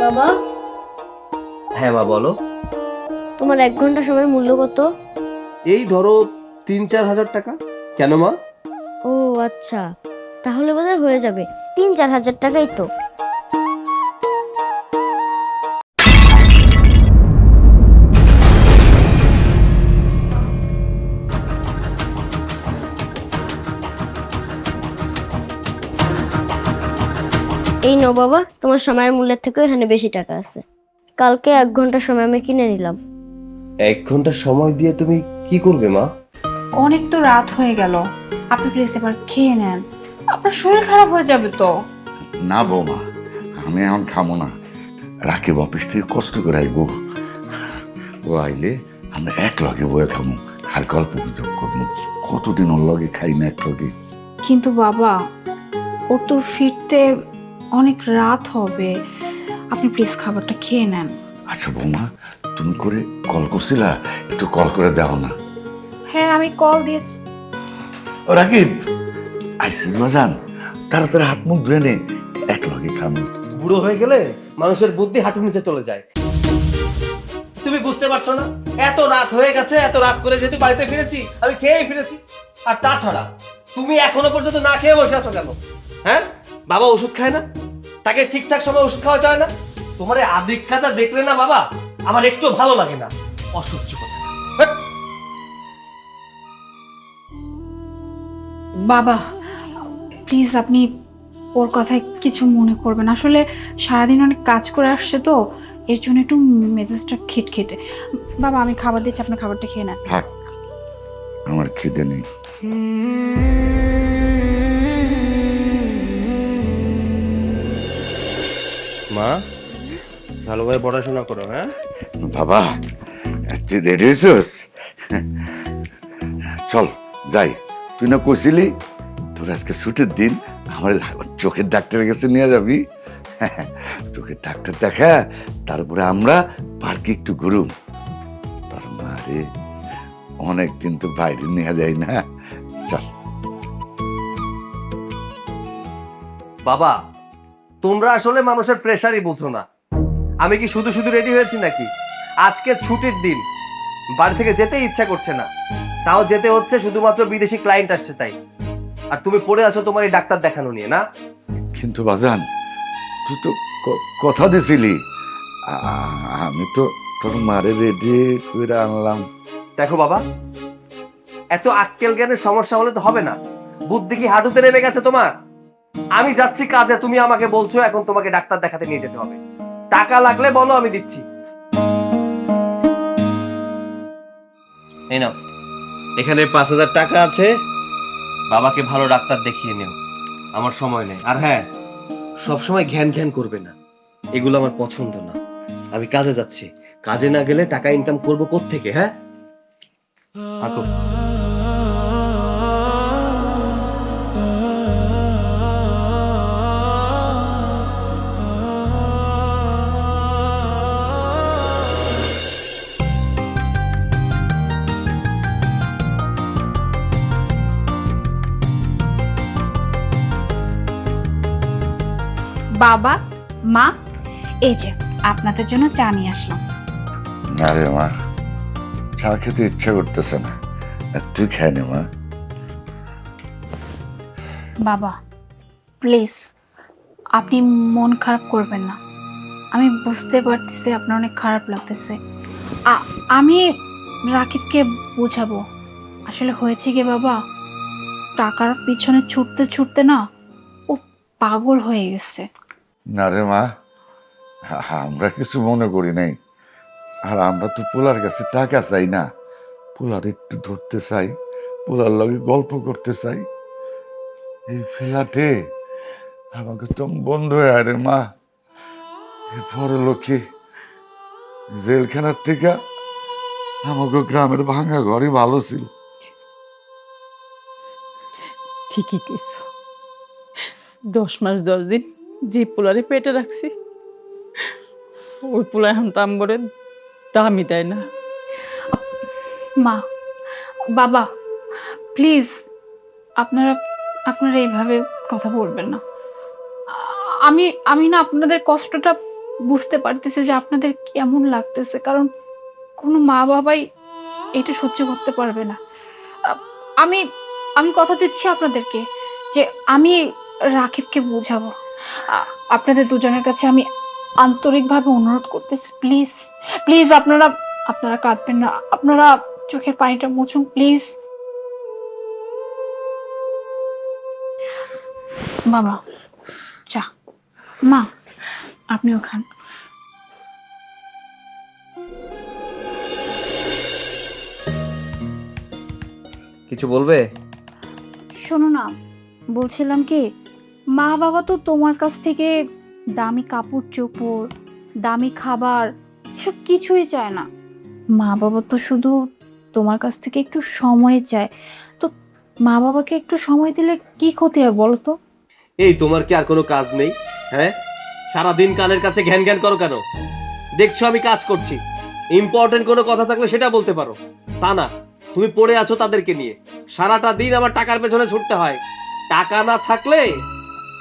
বাবা, হ্যাঁ মা বলো। তোমার 1 ঘন্টা সময়ের মূল্য কত? এই ধরো 3-4 হাজার টাকা। কেন মা? ও আচ্ছা, তাহলে বোধহয় হয়ে যাবে। 3-4 হাজার টাকাই তো। এই নাও বাবা, তোমার সময়ের মূল্যের থেকেও এখানে বেশি টাকা আছে। কালকে 1 ঘন্টা সময় আমি কিনে নিলাম। 1 ঘন্টা সময় দিয়ে তুমি কি করবে মা? অনেক তো রাত হয়ে গেল, আপনি প্লিজ এবার খেয়ে নেন, আপনার শরীর খারাপ হয়ে যাবে তো। না বৌমা, আমি এখন খামো না। রাকিব অফিস থেকে কষ্ট করে আইব, ও আইলে আমরা এক লগে বয়ে খামো, আর গল্প গুজব করবো। কতদিন ওর লগে খাই না এক লগে। কিন্তু বাবা, ওর তো ফিরতে অনেক রাত হবে, আপনি প্লিজ খাবারটা খেয়ে নেন। আচ্ছা বৌমা, তুমি করে কল করছিলা, একটু কল করে দাও না। হ্যাঁ, আমি কল দিয়েছি। ও রাকিব, আইসিস বাজান, তাড়াতাড়ি হাত মুখ ধুয়ে নে, এক লগে খামো। বুড়ো হয়ে গেলে মানুষের বুদ্ধি হাঁটুর নিচে চলে যায়। তুমি বুঝতে পারছো না? এত রাত হয়ে গেছে, এত রাত করে যেহেতু বাড়িতে ফিরেছি, আমি খেয়েই ফিরেছি। আর তাছাড়া তুমি এখনো পর্যন্ত না খেয়ে বসে আছো কেন? হ্যাঁ, বাবা ওষুধ খায় না? তাকে ঠিকঠাক সময় ওষুধ খাওয়াতে হয় না? তোমার এই আদিক্ষাটা দেখলে না বাবা, আমার একটু ভালো লাগে না। অসহ্য কথা। হ্যাঁ? বাবা প্লিজ, আপনি ওর কথায় কিছু মনে করবেন। আসলে সারাদিন অনেক কাজ করে আসছে তো, এর জন্য একটু মেজাজটা খিটখিটে। বাবা, আমি খাবার দিচ্ছি, আপনার খাবারটা খেয়ে নেন। থাক, আমার খিদে নেই। মা, ভালোভাবে পড়াশোনা করো। হ্যাঁ বাবা, তুই রেডি হয়েছিস? চল যাই। তুই না কইছিলি তোর আজকে ছুটির দিন, আমার চোখের ডাক্তারের কাছে নিয়ে যাবি। চোখের ডাক্তার দেখা, তারপরে আমরা পার্কে একটু ঘুরুম। তোর মারে অনেকদিন তো বাইরে নিয়ে যাই না। চল। বাবা, তোমরা আসলে মানুষের প্রেশারই বুঝো না। আমি কি শুধু শুধু রেডি হয়েছি নাকি? আজকে ছুটির দিন, বাড়ি থেকে যেতে ইচ্ছা করছে না, তাও যেতে হচ্ছে শুধুমাত্র বিদেশি ক্লায়েন্ট আসছে তাই। আর তুমি পড়ে আছো তোমার এই ডাক্তার দেখানো নিয়ে না? কিন্তু বাজান, তুই তো কথা দিছিলি। আমি তো তোর মারে রেডি করে আনলাম। দেখো বাবা, এত আক্কেল জ্ঞানের সমস্যা হলে তো হবে না। বুদ্ধি কি হাঁটুতে নেমে গেছে তোমার? আমি যাচ্ছি কাজে, তুমি আমাকে বলছো এখন তোমাকে ডাক্তার দেখাতে নিয়ে যেতে হবে। টাকা লাগলে বলো, আমি দিচ্ছি। এই নাও, এখানে 5,000 টাকা আছে, বাবাকে ভালো ডাক্তার দেখিয়ে নিও। আমার সময় নেই। আর হ্যাঁ, সবসময় ঘ্যান ঘ্যান করবে না, এগুলো আমার পছন্দ না। আমি কাজে যাচ্ছি, কাজে না গেলে টাকা ইনকাম করবো কোত্থেকে? হ্যাঁ, আঁকো। বাবা, মা, এই যে আপনাদের জন্য চা নিয়ে আসলাম। আরে মা, চা খেতে ইচ্ছা করতেছে না, তুই খেয়ে নে মা। বাবা প্লিজ, আপনি মন খারাপ করবেন না। আমি বুঝতে পারতেছি আপনার অনেক খারাপ লাগতেছে। আমি রাকিবকে বোঝাবো। আসলে হয়েছে কি বাবা, টাকার পিছনে ছুটতে ছুটতে না ও পাগল হয়ে গেছে। না রে মা, আমরা কিছু মনে করি নাই। আর আমরা তো পোলার কাছে টাকা চাই না, পোলার একটু ধরতে চাই, পোলার লগে গল্প করতে চাই। এই ফ্ল্যাটে আমাকে তো বন্ধ হয়ে আরে মা। এই বড় লোকে জেলখানার থেকে আমাকে গ্রামের ভাঙা ঘরই ভালো ছিল। ঠিকই কইছ। 10 মাস 10 দিন যে পোলারে পেটে রাখছি, ওই পোলা এখন তাম্বরে দামই দেয় না। মা, বাবা প্লিজ, আপনারা আপনারা এইভাবে কথা বলবেন না। আমি আমি না আপনাদের কষ্টটা বুঝতে পারতেছি যে আপনাদের কেমন লাগতেছে, কারণ কোনো মা বাবাই এটা সহ্য করতে পারবে না। আ- আমি আমি কথা দিচ্ছি আপনাদেরকে যে আমি রাকিবকে বোঝাবো। আপনাদের দুজনের কাছে আমি আন্তরিকভাবে অনুরোধ করতেছি, প্লিজ প্লিজ আপনারা আপনারা কাঁদবেন না, আপনারা চোখের পানিটা মুছুন প্লিজ। বাবা চা, মা আপনিও খান। কিছু বলবে? শোনো না, বলছিলাম কি, মা বাবা তো তোমার কাছ থেকে দামি কাপড় চোপড়, দামি খাবার এসব কিছুই চায় না। মা বাবা তো শুধু তোমার কাছ থেকে একটু সময় চায়। তো মা বাবাকে একটু সময় দিলে কি ক্ষতি হয় বলো তো? এই তোমার কি আর কোনো কাজ নেই? হ্যাঁ, সারাদিন কানের কাছে ঘ্যান ঘ্যান করো কেন? দেখছো আমি কাজ করছি, ইম্পর্টেন্ট কোনো কথা থাকলে সেটা বলতে পারো, তা না তুমি পড়ে আছো তাদেরকে নিয়ে। সারাটা দিন আমার টাকার পেছনে ছুটতে হয়, টাকা না থাকলে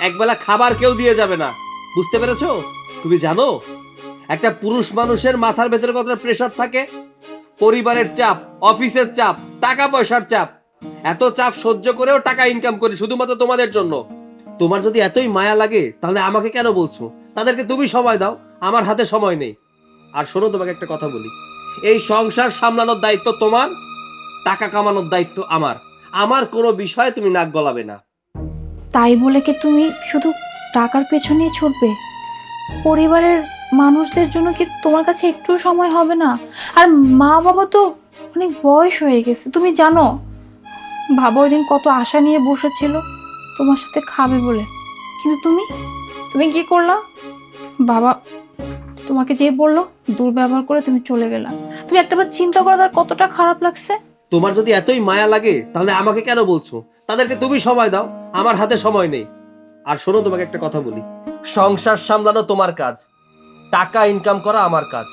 একবেলা খাবার কেউ দিয়ে যাবে না, বুঝতে পেরেছো? তুমি জানো একটা পুরুষ মানুষের মাথার ভেতরে কতটা প্রেসার থাকে? পরিবারের চাপ, অফিসের চাপ, টাকা পয়সার চাপ, এত চাপ সহ্য করেও টাকা ইনকাম করি শুধুমাত্র তোমাদের জন্য। তোমার যদি এতই মায়া লাগে তাহলে আমাকে কেন বলছো? তাদেরকে তুমি সময় দাও, আমার হাতে সময় নেই। আর শোনো, তোমাকে একটা কথা বলি, এই সংসার সামলানোর দায়িত্ব তোমার, টাকা কামানোর দায়িত্ব আমার। আমার কোনো বিষয়ে তুমি নাক গলাবে না। তাই বলে কি তুমি শুধু টাকার পেছনেই ছুটবে? পরিবারের মানুষদের জন্য কি তোমার কাছে একটু সময় হবে না? আর মা বাবা তো অনেক বয়স হয়ে গেছে, তুমি জানো। বাবা ওই দিন কত আশা নিয়ে বসেছিল তোমার সাথে খাবে বলে, কিন্তু তুমি তুমি কি করলা? বাবা তোমাকে যে বললো দুর্ব্যবহার করে তুমি চলে গেলা। তুমি একটাবার চিন্তা করো তার কতটা খারাপ লাগছে। তোমার যদি এতই মায়া লাগে তাহলে আমাকে কেন বলছো? তাদেরকে তুমি সময় দাও, আমার হাতে সময় নেই। আর শোনো, তোমাকে একটা কথা বলি, সংসার সামলানো তোমার কাজ, টাকা ইনকাম করা আমার কাজ।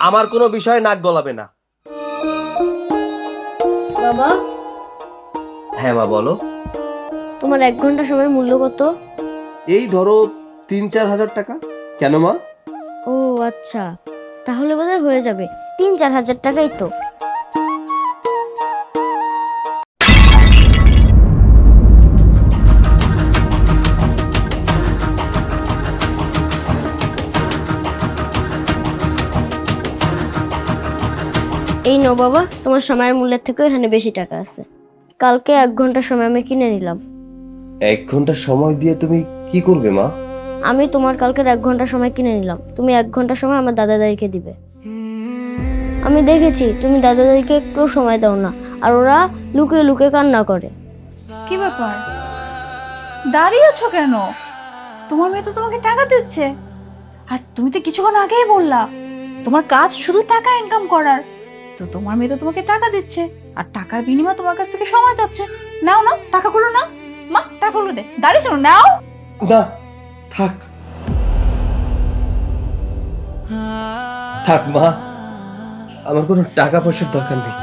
আমার কোনো বিষয়ে নাক গলাবে না। বাবা, হ্যাঁ মা, বলো। তোমার 1 ঘন্টা সময়ের মূল্য কত? এই ধরো 3-4 হাজার টাকা। কেন মা? ও আচ্ছা, তাহলে বোধহয় হয়ে যাবে। 3-4 হাজার টাকাই তো। এই নাও বাবা, তোমার সময়ের মূল্যের থেকেও এখানে বেশি টাকা আছে। কালকে 1 ঘন্টা সময় আমি কিনে নিলাম। 1 ঘন্টা সময় দিয়ে তুমি কি করবে মা? আমি তোমার কালকের 1 ঘন্টা সময় কিনে নিলাম, তুমি 1 ঘন্টা সময় আমার দাদা দাদিকে দিবে। আমি দেখেছি তুমি দাদা দাদিকে একটু সময় দাও না, আর ওরা লুকিয়ে লুকিয়ে কান্না করে। কি ব্যাপার, দাঁড়িয়ে আছো কেন? তোমার মেয়ে তো তোমাকে টাকা দিচ্ছে, আর তুমি তো কিছুক্ষণ আগেই বললা তোমার কাজ শুধু টাকা ইনকাম করার। তো তোমার মেয়ে তো তোমাকে টাকা দিচ্ছে, আর টাকার বিনিময়ে তোমার কাছ থেকে সময় যাচ্ছে। নাও নাও, টাকাগুলো নাও। মা টাকাগুলো দে, দাঁড়িয়ে শোনো, নাও। না, থাক থাক মা, আমার কোনো টাকা পয়সার দরকার নেই।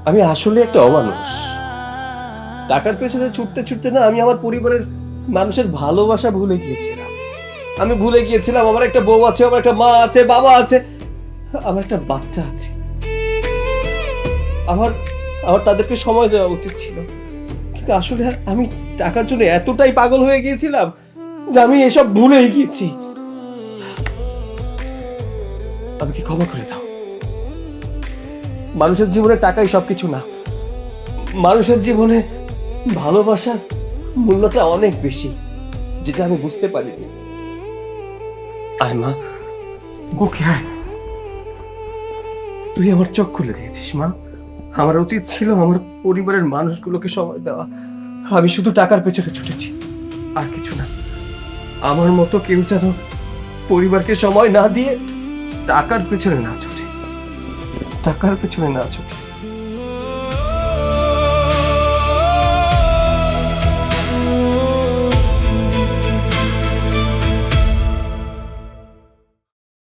আমি আসলে একটা অমানুষ। টাকার পেছনে ছুটতে ছুটতে না আমি আমার পরিবারের মানুষের ভালোবাসা ভুলে গিয়েছিলাম। আমি ভুলে গিয়েছিলাম আমার একটা বউ আছে, আমার একটা মা আছে, বাবা আছে, আমার একটা বাচ্চা আছে। আমার আমার তাদেরকে সময় দেওয়া উচিত ছিল, কিন্তু আসলে আমি টাকার জন্য এতটাই পাগল হয়ে গিয়েছিলাম যে আমি এসব ভুলেই গিয়েছি। আমাকে ক্ষমা করে দাও। মানুষের জীবনে টাকাই সবকিছু না, মানুষের জীবনে ভালোবাসার মূল্যটা অনেক বেশি, যেটা আমি বুঝতে পারিনি। আয় মা, বুকে আয়। তুই আমার চোখ খুলে দিয়েছিস মা। আমার উচিত ছিল আমার পরিবারের মানুষগুলোকে সময় দেওয়া। আমি শুধু টাকার পেছনে ছুটেছি, আর কিছু না। আমার মতো কেউ যেন পরিবারকে সময় না দিয়ে টাকার পেছনে না ছুটে, টাকার পেছনে না ছুটে।